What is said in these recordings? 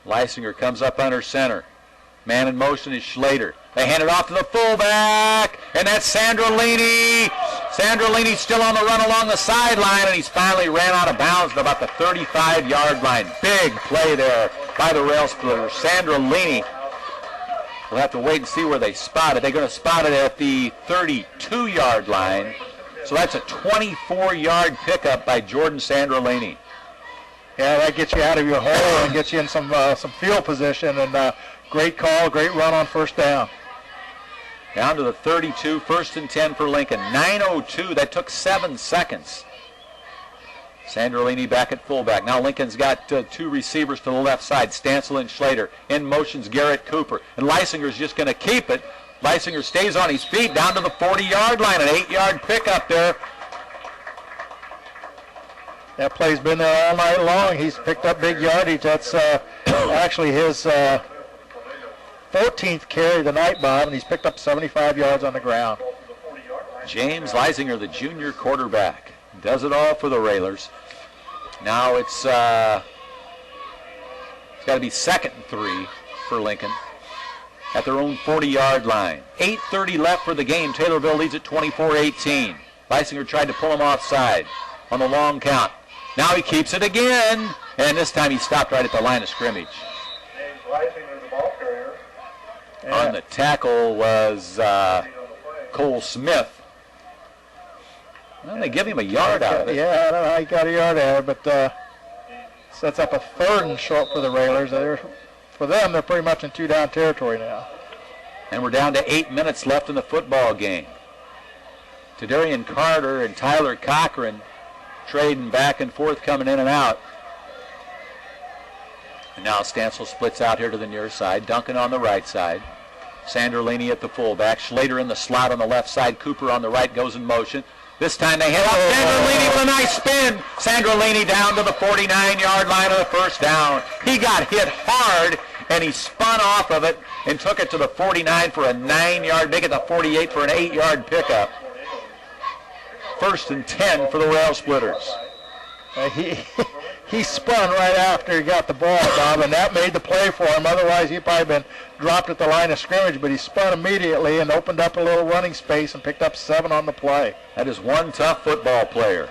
Leisinger comes up under center. Man in motion is Schweitzer. They hand it off to the fullback, and that's Sandrolini. Sandrolini's still on the run along the sideline, and he's finally ran out of bounds at about the 35-yard line. Big play there by the Rail Splitters. Sandrolini, we'll have to wait and see where they spot it. They're going to spot it at the 32-yard line. So that's a 24-yard pickup by Jordan Sandrolini. Yeah, that gets you out of your hole and gets you in some field position. And great call, great run on first down. Down to the 32, 1st and 10 for Lincoln. 9:02, that took 7 seconds. Sandrolini back at fullback. Now Lincoln's got two receivers to the left side, Stansel and Schweitzer. In motion's Garrett Cooper. And Leisinger's just going to keep it. Leisinger stays on his feet down to the 40-yard line. An 8-yard pickup there. That play's been there all night long. He's picked up big yardage. That's actually his 14th carry of the night, Bob, and he's picked up 75 yards on the ground. James Leisinger, the junior quarterback, does it all for the Railers. Now it's got to be 2nd and 3 for Lincoln at their own 40-yard line. 8:30 left for the game. Taylorville leads at 24-18. Leisinger tried to pull him offside on the long count. Now he keeps it again, and this time he stopped right at the line of scrimmage. James Leisinger, the ball carrier. On the tackle was Cole Smith. Well, they give him a yard out of it. Yeah, I don't know how he got a yard out of it, but sets up a 3rd and short for the Railers. For them, they're pretty much in 2-down territory now. And we're down to 8 minutes left in the football game. Tadarian Carter and Tyler Cochran trading back and forth, coming in and out. And now Stansel splits out here to the near side. Duncan on the right side. Sandrolini at the fullback. Schweitzer in the slot on the left side. Cooper on the right goes in motion. This time they hit off Sandrolini with a nice spin. Sandrolini down to the 49-yard line of the first down. He got hit hard, and he spun off of it and took it to the 49 for a 9-yard, make it the 48 for an 8-yard pickup. 1st and 10 for the Rail Splitters. He spun right after he got the ball, Bob, and that made the play for him. Otherwise, he'd probably been dropped at the line of scrimmage, but he spun immediately and opened up a little running space and picked up 7 on the play. That is one tough football player.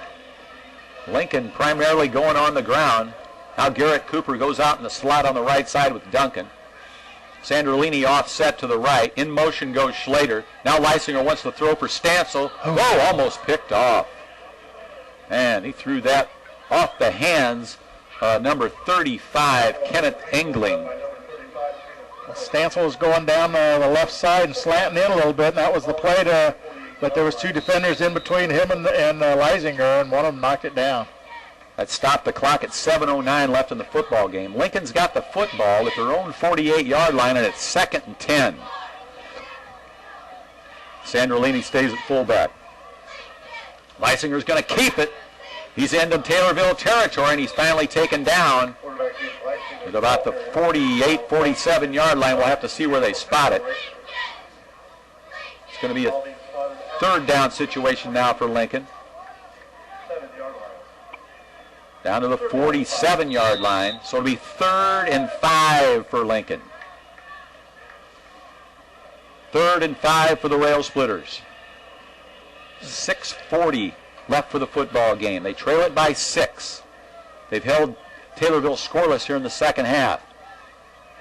Lincoln primarily going on the ground. Now Garrett Cooper goes out in the slot on the right side with Duncan. Sandrolini offset to the right. In motion goes Schweitzer. Now Leisinger wants to throw for Stansel. Oh, almost picked off. And he threw that off the hands, number 35, Kenneth Engling. Stansel was going down the left side and slanting in a little bit, and that was the play but there was 2 defenders in between him and Leisinger, and one of them knocked it down. That stopped the clock at 7:09 left in the football game. Lincoln's got the football at their own 48-yard line, and it's 2nd and 10. Sandrolini stays at fullback. Leisinger's going to keep it. He's into Taylorville territory, and he's finally taken down at about the 48, 47-yard line. We'll have to see where they spot it. It's going to be a 3rd down situation now for Lincoln. Down to the 47-yard line. So it'll be 3rd and 5 for Lincoln. 3rd and 5 for the Rail Splitters. 6:40 left for the football game. They trail it by 6. They've held Taylorville scoreless here in the second half.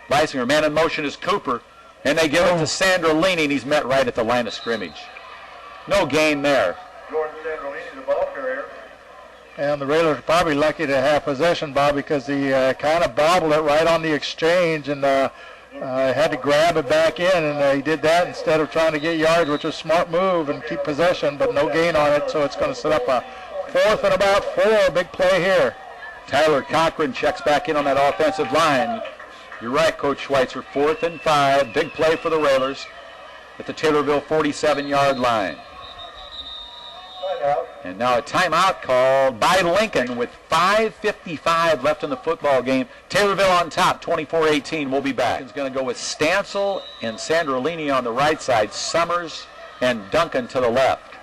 Leisinger, man in motion is Cooper, and they give it to Sandrolini, and he's met right at the line of scrimmage. No gain there. Jordan Sandrolini, the ball carrier. And the Railers are probably lucky to have possession, Bob, because he kind of bobbled it right on the exchange and had to grab it back in, and he did that instead of trying to get yards, which was a smart move and keep possession, but no gain on it, so it's going to set up a 4th and about 4. Big play here. Tyler Cochran checks back in on that offensive line. You're right, Coach Schweitzer. 4th and 5. Big play for the Railers at the Taylorville 47-yard line. And now a timeout called by Lincoln with 5:55 left in the football game. Taylorville on top, 24-18. We'll be back. It's going to go with Stansel and Sandrolini on the right side, Summers and Duncan to the left.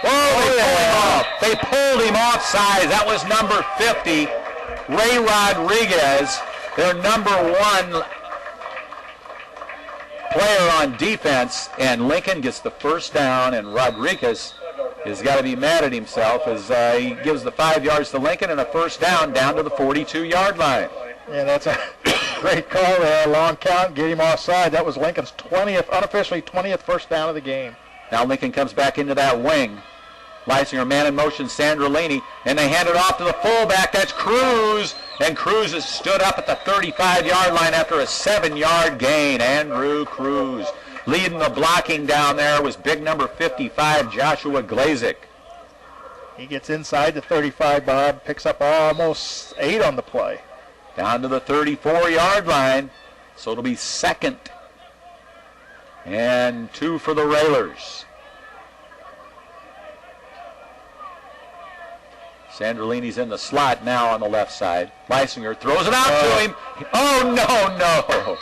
Oh, they pulled him off. They pulled him offside. That was number 50. Ray Rodriguez, their number one player on defense, and Lincoln gets the first down, and Rodriguez has got to be mad at himself as he gives the 5 yards to Lincoln and a first down to the 42-yard line. Yeah, that's a great call there. Long count, get him offside. That was Lincoln's 20th, unofficially 20th first down of the game. Now Lincoln comes back into that wing. Leisinger man in motion, Sandrolini, and they hand it off to the fullback. That's Cruz, and Cruz has stood up at the 35-yard line after a 7-yard gain. Andrew Cruz leading the blocking down there was big number 55, Joshua Glazik. He gets inside the 35, Bob, picks up almost 8 on the play. Down to the 34-yard line, so it'll be 2nd and 2 for the Railers. Sandrolini's in the slot now on the left side. Leisinger throws it out to him. Oh, no.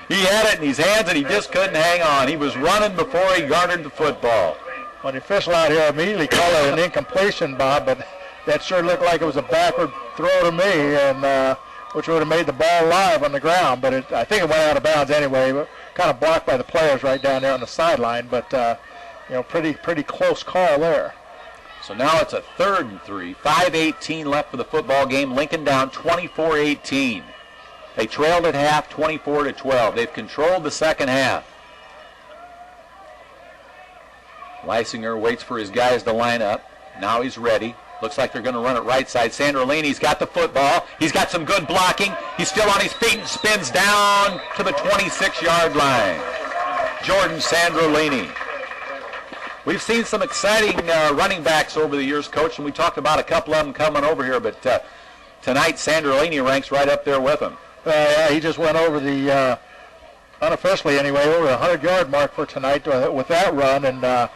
He had it in his hands, and he just couldn't hang on. He was running before he garnered the football. Well, the official out here immediately called it an incompletion, Bob, but that sure looked like it was a backward throw to me, and which would have made the ball live on the ground. But I think it went out of bounds anyway. Kind of blocked by the players right down there on the sideline, but pretty close call there. So now it's a 3rd and 3. 5:18 left for the football game. Lincoln down 24-18. They trailed at half 24-12. They've controlled the second half. Leisinger waits for his guys to line up. Now he's ready. Looks like they're going to run it right side. Sandrolini's got the football. He's got some good blocking. He's still on his feet and spins down to the 26-yard line. Jordan Sandrolini. We've seen some exciting running backs over the years, Coach, and we talked about a couple of them coming over here, but tonight Sandrolini ranks right up there with them. Yeah, he just went over the, unofficially anyway, over the 100-yard mark for tonight with that run, and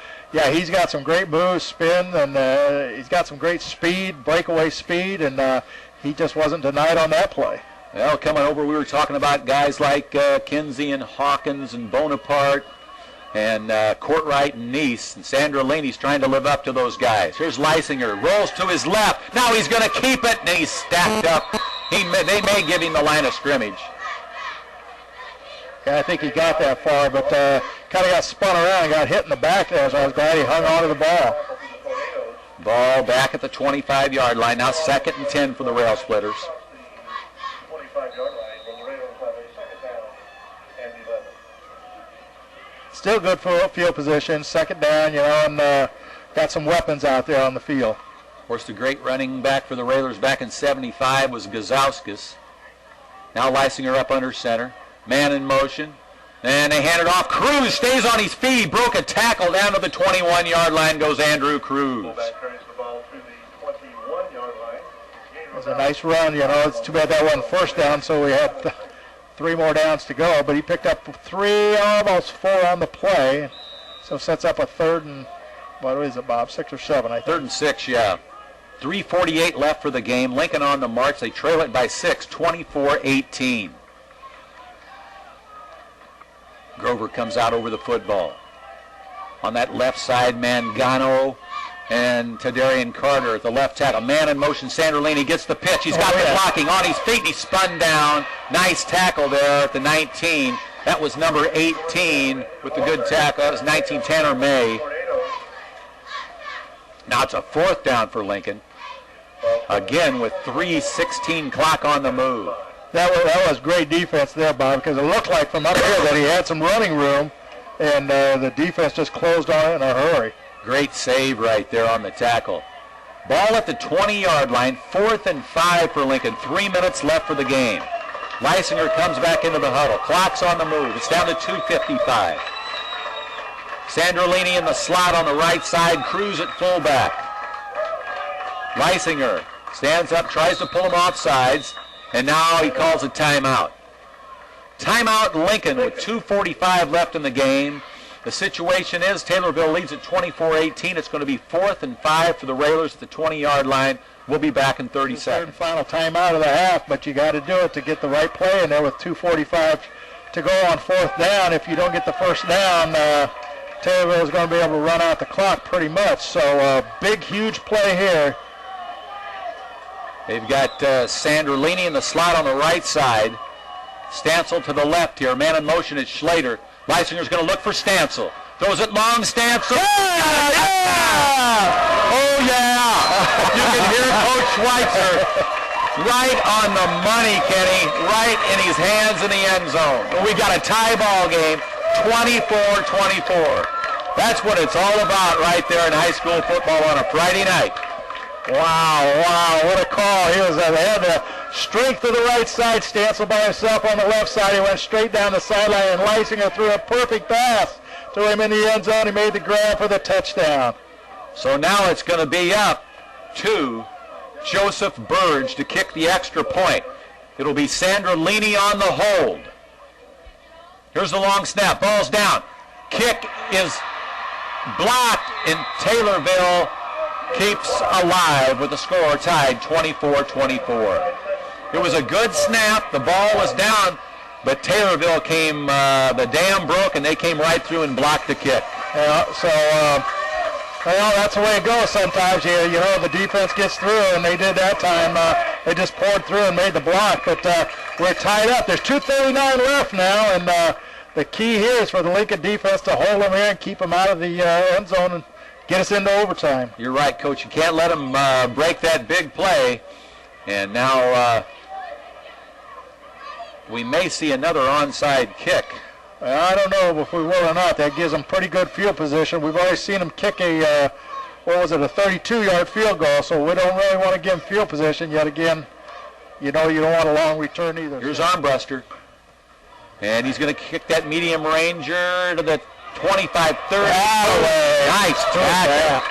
he's got some great moves, spin, and he's got some great speed, breakaway speed, and he just wasn't denied on that play. Well, coming over, we were talking about guys like Kinsey and Hawkins and Bonaparte, and Courtwright and Neese, and Sandrolini's trying to live up to those guys. Here's Leisinger, rolls to his left. Now he's going to keep it, and he's stacked up. They may give him the line of scrimmage. Yeah, I think he got that far, but kind of got spun around and got hit in the back there, so I was glad he hung on to the ball. Ball back at the 25-yard line. Now 2nd and 10 for the Rail Splitters. 25-yard line, but the Railers have a 2nd down and 11. Still good for field position, 2nd down, and got some weapons out there on the field. Of course, the great running back for the Railers back in 75 was Gazauskas. Now Leisinger up under center. Man in motion. And they hand it off. Cruz stays on his feet. Broke a tackle down to the 21-yard line goes Andrew Cruz. Fullback carries the ball to the 21-yard line. It was a nice run. It's too bad that wasn't first down, so we had 3 more downs to go. But he picked up 3, almost 4 on the play. So sets up a 3rd and, what is it, Bob, 6 or 7, I think. 3rd and 6, yeah. 3:48 left for the game. Lincoln on the march. They trail it by 6, 24-18. Grover comes out over the football. On that left side, Mangano and Tadarian Carter at the left tackle. Man in motion, Sandrolini gets the pitch. He's got the blocking on his feet. He's spun down. Nice tackle there at the 19. That was number 18 with the good tackle. That was 19, Tanner May. Now it's a 4th down for Lincoln. Again with 3:16 clock on the move. That was great defense there, Bob, because it looked like from up here that he had some running room, and the defense just closed on it in a hurry. Great save right there on the tackle. Ball at the 20-yard line, 4th and 5 for Lincoln. 3 minutes left for the game. Leisinger comes back into the huddle. Clock's on the move. It's down to 2:55. Sandrolini in the slot on the right side. Cruz at fullback. Leisinger stands up, tries to pull him off sides. And now he calls a timeout. Timeout Lincoln with 2:45 left in the game. The situation is Taylorville leads at 24-18. It's going to be 4th and 5 for the Railers at the 20-yard line. We'll be back in 30 seconds. Final timeout of the half, but you got to do it to get the right play in there with 2:45 to go on 4th down. If you don't get the first down, Taylorville is going to be able to run out the clock pretty much. So big, huge play here. They've got Sandrolini in the slot on the right side. Stancil to the left here. Man in motion is Schlater. Leisinger's going to look for Stancil. Throws it long, Stancil. Yeah! Oh, yeah! You can hear Coach Schweitzer right on the money, Kenny. Right in his hands in the end zone. We got a tie ball game, 24-24. That's what it's all about right there in high school football on a Friday night. Wow, what a call. He had the strength of the right side. Stancil by himself on the left side. He went straight down the sideline, and Leisinger threw a perfect pass to him in the end zone. He made the grab for the touchdown. So now it's going to be up to Joseph Burge to kick the extra point. It'll be Sandrolini on the hold. Here's the long snap. Ball's down. Kick is blocked, and Taylorville keeps alive with the score tied 24-24. It was a good snap. The ball was down, but Taylorville came, the dam broke, and they came right through and blocked the kick. Yeah, well, that's the way it goes sometimes. You know, the defense gets through, and they did that time. They just poured through and made the block, but we're tied up. There's 2:39 left now, and the key here is for the Lincoln defense to hold them here and keep them out of the end zone and get us into overtime. You're right, Coach. You can't let them break that big play. And now we may see another onside kick. Well, I don't know if we will or not. That gives them pretty good field position. We've already seen them kick a 32-yard field goal, so we don't really want to give them field position. Yet again, you know, you don't want a long return either. Here's Armbruster. And he's going to kick that medium ranger to the 25-30. Nice tackle.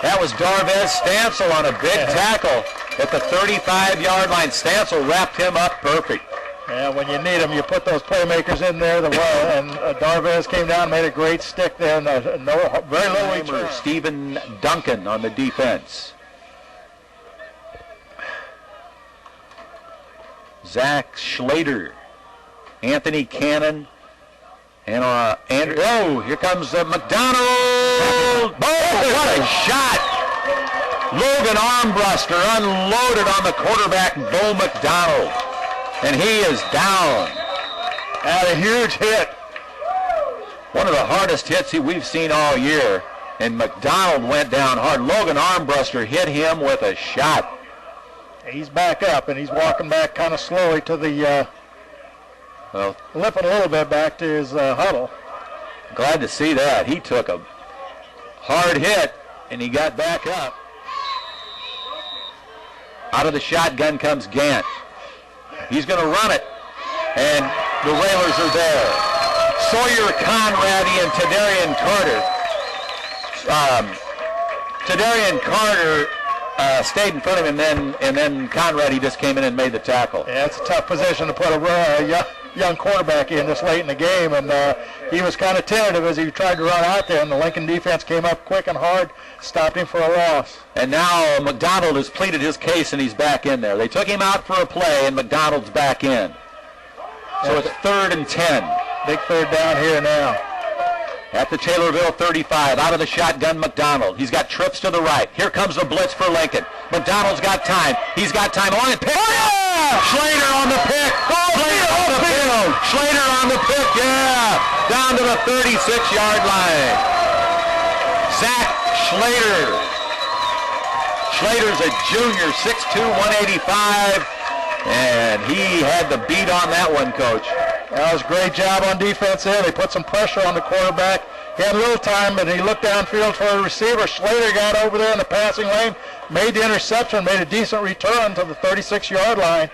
That was Darvez Stancil on a big tackle at the 35-yard line. Stancil wrapped him up perfect. Yeah, when you need them, you put those playmakers in there. And Darvez came down and made a great stick there. And very low return. Stephen Duncan on the defense. Zach Schlater. Anthony Cannon. And Andrew. Oh, here comes McDonald. Oh, what a shot. Logan Armbruster unloaded on the quarterback, Bo McDonald. And he is down. Had a huge hit. One of the hardest hits we've seen all year. And McDonald went down hard. Logan Armbruster hit him with a shot. He's back up, and he's walking back kind of slowly to the, limping a little bit back to his huddle. Glad to see that. He took a hard hit, and he got back up. Out of the shotgun comes Gant. He's going to run it, and the Railers are there. Sawyer Conradi and Tadarian Carter. Tadarian Carter stayed in front of him, and then Conradi just came in and made the tackle. Yeah, it's a tough position to put a young quarterback in this late in the game, and he was kind of tentative as he tried to run out there, and the Lincoln defense came up quick and hard, stopped him for a loss. And now McDonald has pleaded his case, and he's back in there. They took him out for a play, and McDonald's back in. So it's 3rd and 10. Big third down here now. At the Taylorville 35, out of the shotgun, McDonald. He's got trips to the right. Here comes the blitz for Lincoln. McDonald's got time. He's got time on it. Pick. Oh, yeah! Schlater on the pick. Schlater on the pick. Schlater on the pick, yeah. Down to the 36-yard line. Zach Schlater. Schlater's a junior, 6'2", 185. And he had the beat on that one, Coach. That was a great job on defense there. They put some pressure on the quarterback. He had a little time, but he looked downfield for a receiver. Schlater got over there in the passing lane, made the interception, made a decent return to the 36-yard line.